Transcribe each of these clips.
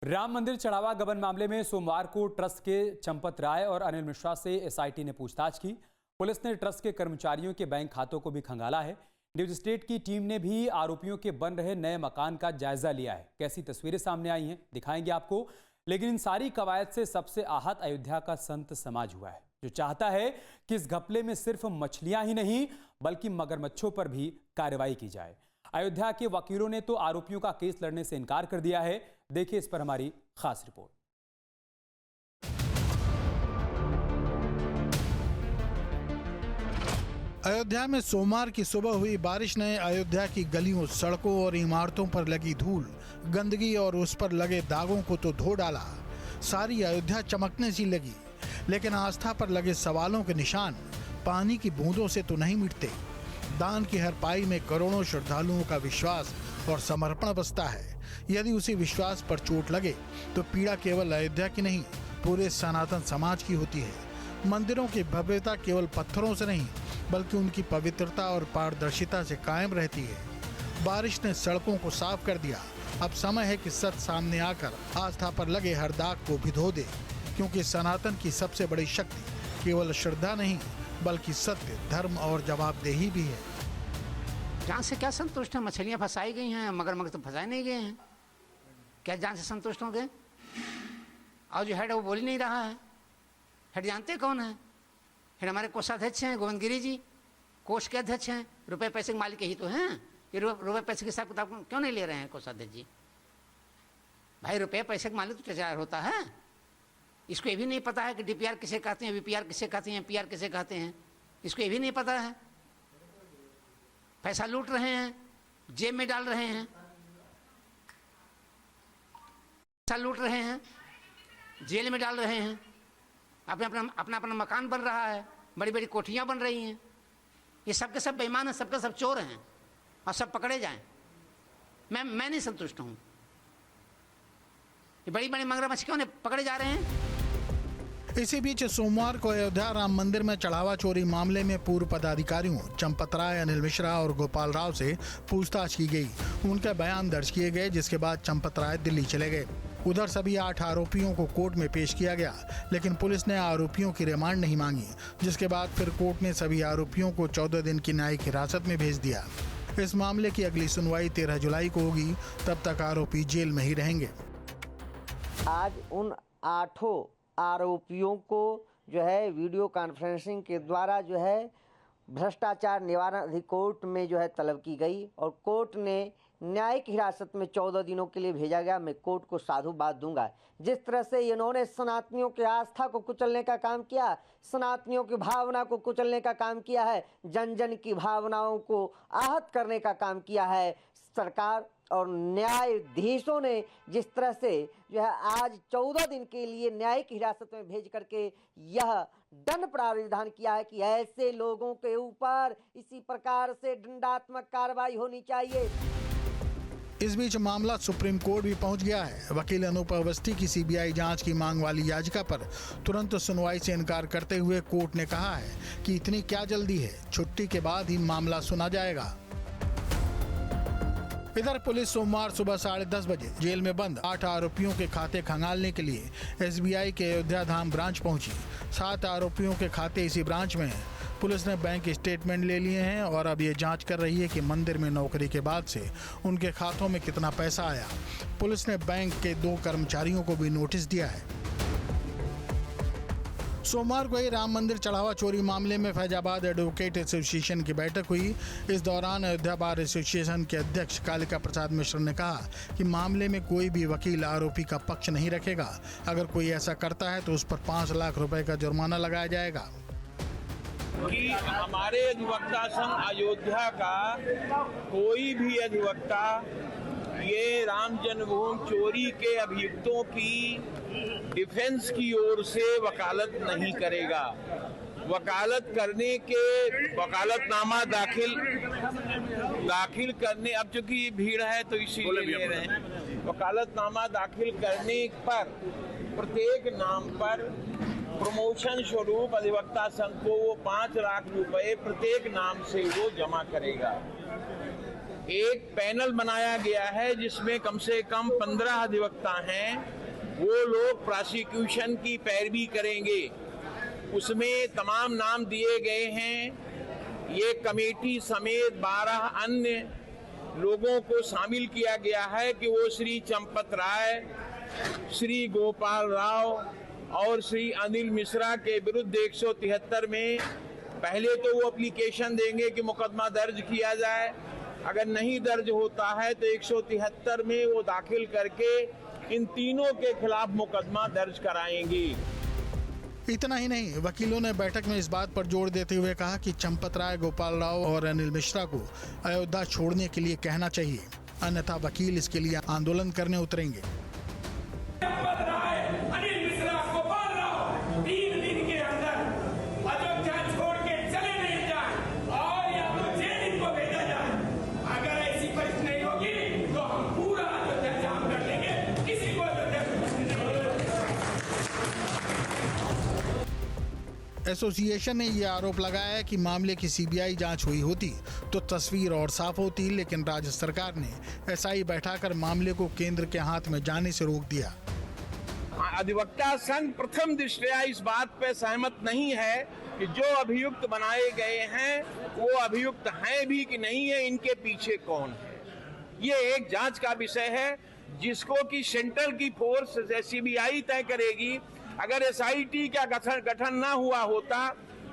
राम मंदिर चढ़ावा गबन मामले में सोमवार को ट्रस्ट के चंपत राय और अनिल मिश्रा से एसआईटी ने पूछताछ की। पुलिस ने ट्रस्ट के कर्मचारियों के बैंक खातों को भी खंगाला है। न्यूज स्टेट की टीम ने भी आरोपियों के बन रहे नए मकान का जायजा लिया है। कैसी तस्वीरें सामने आई हैं दिखाएंगे आपको। लेकिन इन सारी कवायद से सबसे आहत अयोध्या का संत समाज हुआ है, जो चाहता है कि इस घपले में सिर्फ मछलियां ही नहीं बल्कि मगरमच्छों पर भी कार्रवाई की जाए। अयोध्या के वकीलों ने तो आरोपियों का केस लड़ने से इनकार कर दिया है। देखिए इस पर हमारी खास रिपोर्ट। अयोध्या में सोमवार की सुबह हुई बारिश ने अयोध्या की गलियों, सड़कों और इमारतों पर लगी धूल, गंदगी और उस पर लगे दागों को तो धो डाला। सारी अयोध्या चमकने सी लगी, लेकिन आस्था पर लगे सवालों के निशान पानी की बूंदों से तो नहीं मिटते। दान की हर पाई में करोड़ों श्रद्धालुओं का विश्वास और समर्पण बसता है। यदि उसी विश्वास पर चोट लगे तो पीड़ा केवल अयोध्या की नहीं, पूरे सनातन समाज की होती है। मंदिरों की भव्यता केवल पत्थरों से नहीं बल्कि उनकी पवित्रता और पारदर्शिता से कायम रहती है। बारिश ने सड़कों को साफ कर दिया। अब समय है कि सच सामने आकर आस्था पर लगे हर दाग को भिगो दे, क्योंकि सनातन की सबसे बड़ी शक्ति केवल श्रद्धा नहीं बल्कि सत्य, धर्म और जवाबदेही भी है। जान से क्या संतुष्ट है? मछलियां फंसाई गई हैं, मगर तो फंसाए नहीं गए हैं। क्या जान से संतुष्ट हो गए? और जो हेड है वो बोल ही नहीं रहा है। हेड जानते कौन है? हेड हमारे कोषाध्यक्ष हैं, गोविंद गिरी जी, कोष के अध्यक्ष हैं। रुपए पैसे के मालिक ही तो हैं। ये रुपए पैसे के हिसाब किताब क्यों नहीं ले रहे हैं कोषाध्यक्ष जी? भाई रुपये पैसे के मालिक तो तैयार होता है। इसको ये भी नहीं पता है कि डीपीआर किसे कहते हैं, वीपीआर किसे कहते हैं, पीआर किसे कहते हैं। इसको ये भी नहीं पता है। पैसा लूट रहे हैं, जेब में डाल रहे हैं, पैसा लूट रहे हैं, जेल में डाल रहे हैं। अपना मकान बन रहा है, बड़ी बड़ी कोठियां बन रही हैं। ये सब के सब बेईमान हैं, सबके सब चोर हैं और सब पकड़े जाएं। मैं नहीं संतुष्ट हूं। ये बड़ी बड़ी मगरमच्छ क्यों नहीं पकड़े जा रहे हैं? इसी बीच सोमवार को अयोध्या राम मंदिर में चढ़ावा चोरी मामले में पूर्व पदाधिकारियों चंपत राय, अनिल मिश्रा और गोपाल राव से पूछताछ की गई। उनके बयान दर्ज किए गए, जिसके बाद चंपत राय दिल्ली चले गए। उधर सभी 8 आरोपियों को कोर्ट में पेश किया गया, लेकिन पुलिस ने आरोपियों की रिमांड नहीं मांगी, जिसके बाद फिर कोर्ट ने सभी आरोपियों को 14 दिन की न्यायिक हिरासत में भेज दिया। इस मामले की अगली सुनवाई 13 जुलाई को होगी। तब तक आरोपी जेल में ही रहेंगे। आज उन 8 आरोपियों को जो है वीडियो कॉन्फ्रेंसिंग के द्वारा जो है भ्रष्टाचार निवारण अधिकोर्ट में जो है तलब की गई और कोर्ट ने न्यायिक हिरासत में 14 दिनों के लिए भेजा गया। मैं कोर्ट को साधुवाद दूंगा। जिस तरह से इन्होंने सनातनियों की आस्था को कुचलने का काम किया, सनातनियों की भावना को कुचलने का काम किया है, जन जन की भावनाओं को आहत करने का काम किया है, सरकार और न्यायाधीशों ने जिस तरह से जो है आज 14 दिन के लिए न्यायिक हिरासत में भेज करके यह दंड प्राविधान किया है कि ऐसे लोगों के ऊपर इसी प्रकार से दंडात्मक कार्रवाई होनी चाहिए। इस बीच मामला सुप्रीम कोर्ट भी पहुंच गया है। वकील अनूप अवस्थी की सीबीआई जांच की मांग वाली याचिका पर तुरंत सुनवाई से इनकार करते हुए कोर्ट ने कहा है कि इतनी क्या जल्दी है, छुट्टी के बाद ही मामला सुना जाएगा। इधर पुलिस सोमवार सुबह 10:30 बजे जेल में बंद 8 आरोपियों के खाते खंगालने के लिए एसबीआई के अयोध्या धाम ब्रांच पहुंची। 7 आरोपियों के खाते इसी ब्रांच में हैं। पुलिस ने बैंक स्टेटमेंट ले लिए हैं और अब ये जांच कर रही है कि मंदिर में नौकरी के बाद से उनके खातों में कितना पैसा आया। पुलिस ने बैंक के 2 कर्मचारियों को भी नोटिस दिया है। सोमवार को ही राम मंदिर चढ़ावा चोरी मामले में फैजाबाद एडवोकेट एसोसिएशन की बैठक हुई। इस दौरान अयोध्या बार एसोसिएशन के अध्यक्ष कालिका प्रसाद मिश्र ने कहा कि मामले में कोई भी वकील आरोपी का पक्ष नहीं रखेगा। अगर कोई ऐसा करता है तो उस पर 5 लाख रुपए का जुर्माना लगाया जाएगा। कि हमारे अधिवक्ता संघ अयोध्या का कोई भी अधिवक्ता ये राम जन्मभूमि चोरी के अभियुक्तों की डिफेंस की ओर से वकालत नहीं करेगा। वकालत करने के वकालतनामा दाखिल करने, अब चूंकि भीड़ है तो इसीलिए ले रहे हैं। वकालतनामा दाखिल करने पर प्रत्येक नाम पर प्रमोशन स्वरूप अधिवक्ता संघ को वो 5 लाख रुपए प्रत्येक नाम से वो जमा करेगा। एक पैनल बनाया गया है जिसमें कम से कम 15 अधिवक्ता हैं। वो लोग प्रोसिक्यूशन की पैरवी करेंगे। उसमें तमाम नाम दिए गए हैं। ये कमेटी समेत 12 अन्य लोगों को शामिल किया गया है कि वो श्री चंपत राय, श्री गोपाल राव और श्री अनिल मिश्रा के विरुद्ध 173 में पहले तो वो एप्लीकेशन देंगे कि मुकदमा दर्ज किया जाए। अगर नहीं दर्ज होता है तो 173 में वो दाखिल करके इन तीनों के खिलाफ मुकदमा दर्ज कराएंगे। इतना ही नहीं, वकीलों ने बैठक में इस बात पर जोर देते हुए कहा कि चंपत राय, गोपाल राव और अनिल मिश्रा को अयोध्या छोड़ने के लिए कहना चाहिए, अन्यथा वकील इसके लिए आंदोलन करने उतरेंगे। चंपत राय, अनिल मिश्रा, गोपाल राव 3 दिन के अंदर अयोध्या छोड़ के चले नहीं जाए और या तो जेल इनको भेजा जाए। अगर ऐसी परिस्थिति नहीं होगी तो हम पूरा अयोध्या जाम कर देंगे, किसी को अयोध्या से कुछ नहीं होगा। एसोसिएशन ने यह आरोप लगाया है कि मामले की सीबीआई जांच हुई होती तो तस्वीर और साफ होती, लेकिन राज्य सरकार ने एसआई बैठाकर मामले को केंद्र के हाथ में जाने से रोक दिया। अधिवक्ता संघ प्रथम दृष्टया इस बात पर सहमत नहीं है कि जो अभियुक्त बनाए गए हैं वो अभियुक्त हैं भी कि नहीं है, इनके पीछे कौन है। ये एक जांच का विषय है जिसको कि सेंट्रल की फोर्स सीबीआई तय करेगी। अगर एसआईटी का गठन ना हुआ होता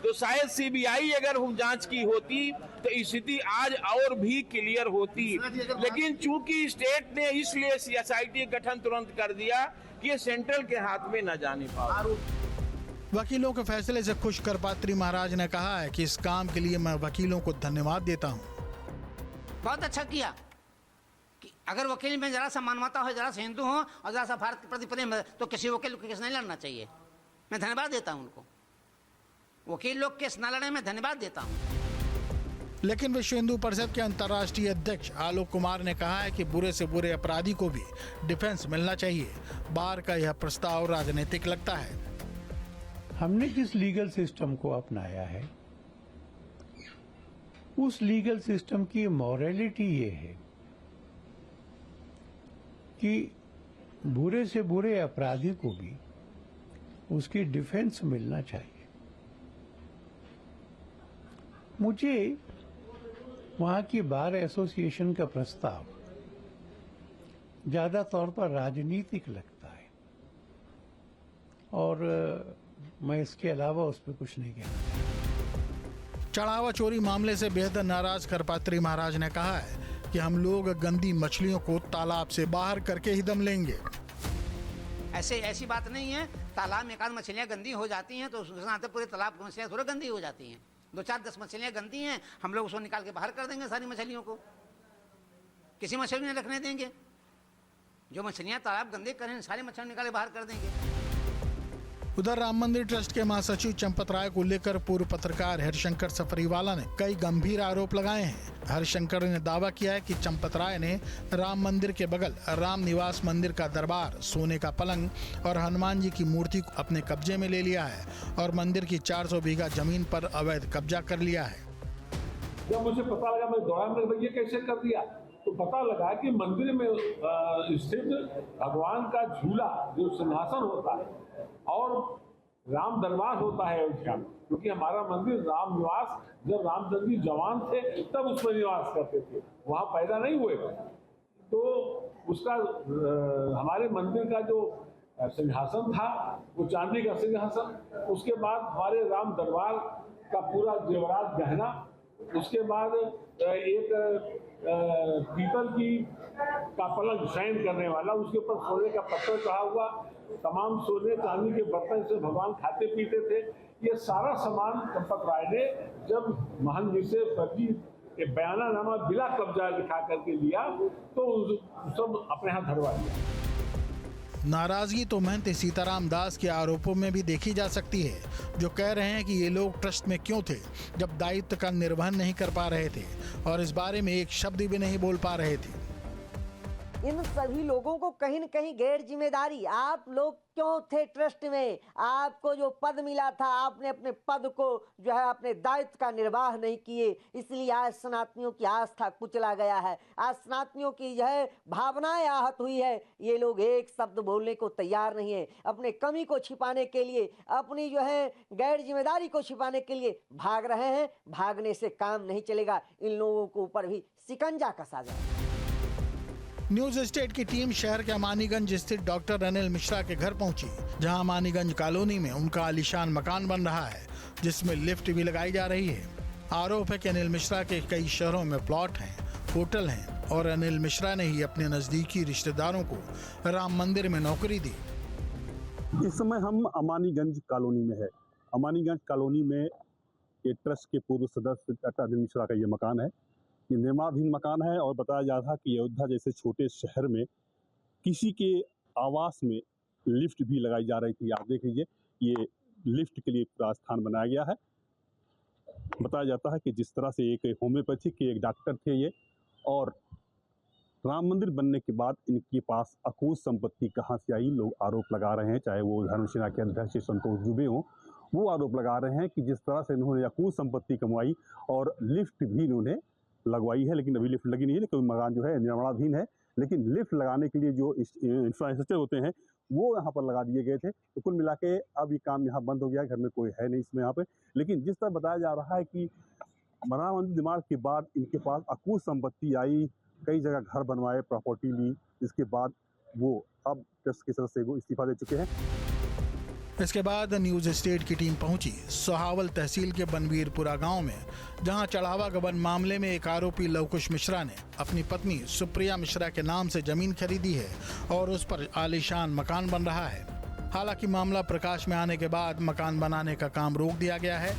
तो शायद सीबीआई अगर जांच की होती तो स्थिति आज और भी क्लियर होती, लेकिन चूंकि स्टेट ने इसलिए एसआईटी गठन तुरंत कर दिया कि ये सेंट्रल के हाथ में न जाने पाए। वकीलों के फैसले से खुश करपात्री महाराज ने कहा है कि इस काम के लिए मैं वकीलों को धन्यवाद देता हूँ। बहुत अच्छा किया कि अगर वकील में जरा सा मानवता हो, जरा सा हिंदू हो और जरा सा भारत के प्रति प्रेम है तो किसी वकील को केस नहीं लड़ना चाहिए। मैं धन्यवाद देता हूँ उनको। वकील लोग केस न लड़े, मैं धन्यवाद देता हूँ। लेकिन विश्व हिंदू परिषद के अंतर्राष्ट्रीय अध्यक्ष आलोक कुमार ने कहा है कि बुरे से बुरे अपराधी को भी डिफेंस मिलना चाहिए। बार का यह प्रस्ताव राजनीतिक लगता है। हमने जिस लीगल सिस्टम को अपनाया है उस लीगल सिस्टम की मॉरलिटी ये है कि बुरे से बुरे अपराधी को भी उसकी डिफेंस मिलना चाहिए। मुझे वहां की बार एसोसिएशन का प्रस्ताव ज्यादा तौर पर राजनीतिक लगता है और मैं इसके अलावा उस पर कुछ नहीं कहना। चढ़ावा चोरी मामले से बेहद नाराज करपात्री महाराज ने कहा है कि हम लोग गंदी मछलियों को तालाब से बाहर करके ही दम लेंगे। ऐसी बात नहीं है। तालाब में एकाध मछलियाँ गंदी हो जाती हैं तो उसके पूरे तालाब की मछलियाँ थोड़ा गंदी हो जाती हैं। 2-4-10 मछलियाँ गंदी हैं, हम लोग उसको निकाल के बाहर कर देंगे। सारी मछलियों को किसी मछली में रखने देंगे। जो मछलियाँ तालाब गंदे करें सारी मछलियाँ निकाल के बाहर कर देंगे। उधर राम मंदिर ट्रस्ट के महासचिव चंपत राय को लेकर पूर्व पत्रकार हरिशंकर सफरीवाला ने कई गंभीर आरोप लगाए हैं। हरिशंकर ने दावा किया है कि चंपत राय ने राम मंदिर के बगल राम निवास मंदिर का दरबार, सोने का पलंग और हनुमान जी की मूर्ति को अपने कब्जे में ले लिया है और मंदिर की 400 बीघा जमीन पर अवैध कब्जा कर लिया है। जब मुझे पता लगा, मैं दौड़ा में ये कैसे कर दिया, तो पता लगा कि मंदिर में स्थित भगवान का झूला जो सिंहासन होता है और राम दरबार होता है अयोध्या में, क्योंकि हमारा मंदिर राम निवास, जब रामचंद्र जी जवान थे तब उसमें निवास करते थे, वहाँ पैदा नहीं हुए। तो उसका हमारे मंदिर का जो सिंहासन था वो चांदी का सिंहासन, उसके बाद हमारे राम दरबार का पूरा जेवरात गहना, उसके बाद एक पीतल की का पलंग शयन करने वाला, उसके ऊपर सोने का पत्थर चढ़ा हुआ, तमाम सोने चांदी के बर्तन से भगवान खाते पीते थे। ये सारा सामान चंपत राय ने जब महंत जी से फर्जी बयानानामा बिला कब्जा लिखा करके लिया तो सब अपने यहाँ धरवा लिया। नाराजगी तो महंत सीताराम दास के आरोपों में भी देखी जा सकती है, जो कह रहे हैं कि ये लोग ट्रस्ट में क्यों थे जब दायित्व का निर्वहन नहीं कर पा रहे थे और इस बारे में एक शब्द भी नहीं बोल पा रहे थे। इन सभी लोगों को कहीं न कहीं गैर जिम्मेदारी, आप लोग क्यों थे ट्रस्ट में, आपको जो पद मिला था आपने अपने पद को जो है अपने दायित्व का निर्वाह नहीं किए, इसलिए आज सनातनियों की आस्था कुचला गया है, आज सनातनियों की जो है भावनाएं आहत हुई है। ये लोग एक शब्द बोलने को तैयार नहीं है, अपने कमी को छिपाने के लिए, अपनी जो है गैर जिम्मेदारी को छिपाने के लिए भाग रहे हैं। भागने से काम नहीं चलेगा, इन लोगों के ऊपर भी शिकंजा कसा जाए। न्यूज स्टेट की टीम शहर के अमानीगंज स्थित डॉक्टर अनिल मिश्रा के घर पहुंची, जहां अमानीगंज कॉलोनी में उनका आलीशान मकान बन रहा है, जिसमें लिफ्ट भी लगाई जा रही है। आरोप है कि अनिल मिश्रा के कई शहरों में प्लॉट हैं, होटल हैं और अनिल मिश्रा ने ही अपने नजदीकी रिश्तेदारों को राम मंदिर में नौकरी दी। इस समय हम अमानीगंज कॉलोनी में है। अमानीगंज कॉलोनी में ये ट्रस्ट के पूर्व सदस्य डॉक्टर अनिल मिश्रा का ये मकान है। ये निर्माणाधीन मकान है और बताया जा रहा कि अयोध्या जैसे छोटे शहर में किसी के आवास में लिफ्ट भी लगाई जा रही थी। आप देख लीजिए, ये लिफ्ट के लिए पूरा स्थान बनाया गया है। बताया जाता है कि जिस तरह से एक होम्योपैथी के एक डॉक्टर थे ये, और राम मंदिर बनने के बाद इनके पास अकूत संपत्ति कहाँ से आई, लोग आरोप लगा रहे हैं। चाहे वो धर्मसेना के अध्यक्ष संतोष दुबे हों, वो आरोप लगा रहे हैं कि जिस तरह से इन्होंने अकूत संपत्ति कमाई और लिफ्ट भी इन्होंने लगवाई है, लेकिन अभी लिफ्ट लगी नहीं है, क्योंकि मकान जो है निर्माणाधीन है। लेकिन लिफ्ट लगाने के लिए जो इंफ्रास्ट्रक्चर होते हैं वो यहाँ पर लगा दिए गए थे। तो कुल मिला के अब ये काम यहाँ बंद हो गया है, घर में कोई है नहीं इसमें यहाँ पे। लेकिन जिस तरह बताया जा रहा है कि राम मंदिर निर्माण के बाद इनके पास अकूत संपत्ति आई, कई जगह घर बनवाए, प्रॉपर्टी ली, इसके बाद वो अब ट्रस्ट के सदस्य को इस्तीफा दे चुके हैं। इसके बाद न्यूज स्टेट की टीम पहुंची सोहावल तहसील के बनवीरपुरा गांव में, जहां चढ़ावा गबन मामले में एक आरोपी लवकुश मिश्रा ने अपनी पत्नी सुप्रिया मिश्रा के नाम से जमीन खरीदी है और उस पर आलीशान मकान बन रहा है। हालांकि मामला प्रकाश में आने के बाद मकान बनाने का काम रोक दिया गया है।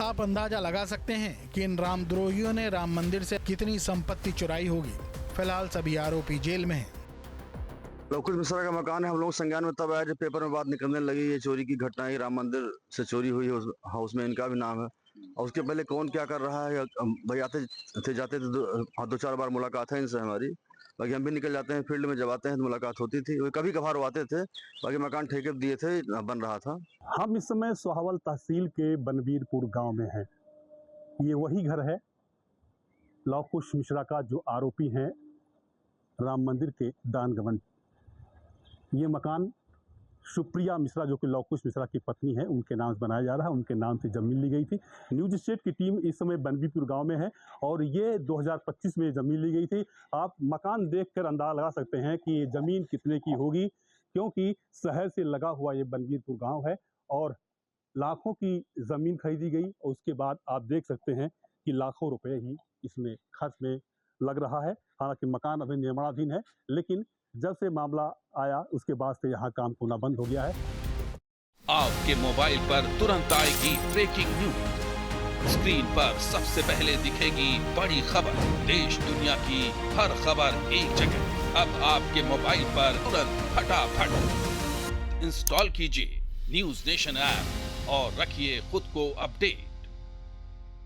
आप अंदाजा लगा सकते हैं कि इन रामद्रोहियों ने राम मंदिर से कितनी संपत्ति चुराई होगी। फिलहाल सभी आरोपी जेल में हैं। लवकुश मिश्रा का मकान है। हम लोग संज्ञान में तब आया जब पेपर में बात निकलने लगी ये चोरी की घटना ही राम मंदिर से चोरी हुई है, उस हाउस में इनका भी नाम है। और उसके पहले कौन क्या कर रहा है, भाई आते थे जाते थे, दो चार बार मुलाकात है इनसे हमारी। बाकी हम भी निकल जाते हैं फील्ड में, जब आते हैं तो मुलाकात होती थी। वो कभी कभार आते थे, बाकी मकान ठेके पे दिए थे, बन रहा था। हम इस समय सोहावल तहसील के बनवीरपुर गाँव में हैं। ये वही घर है लवकुश मिश्रा का, जो आरोपी हैं राम मंदिर के दान गबन। ये मकान सुप्रिया मिश्रा, जो कि लवकुश मिश्रा की पत्नी है, उनके नाम से बनाया जा रहा है। उनके नाम से जमीन ली गई थी। न्यूज स्टेट की टीम इस समय बनवीरपुर गांव में है और ये 2025 में जमीन ली गई थी। आप मकान देखकर अंदाजा लगा सकते हैं कि ये जमीन कितने की होगी, क्योंकि शहर से लगा हुआ ये बनवीरपुर गांव है और लाखों की ज़मीन खरीदी गई। और उसके बाद आप देख सकते हैं कि लाखों रुपए ही इसमें खर्च में लग रहा है। हालांकि मकान अभी निर्माणाधीन है, लेकिन जब से मामला आया उसके बाद से यहाँ काम होना बंद हो गया है। आपके मोबाइल पर तुरंत आएगी ब्रेकिंग न्यूज, स्क्रीन पर सबसे पहले दिखेगी बड़ी खबर, देश दुनिया की हर खबर एक जगह। अब आपके मोबाइल पर तुरंत फटाफट इंस्टॉल कीजिए न्यूज नेशन ऐप और रखिए खुद को अपडेट।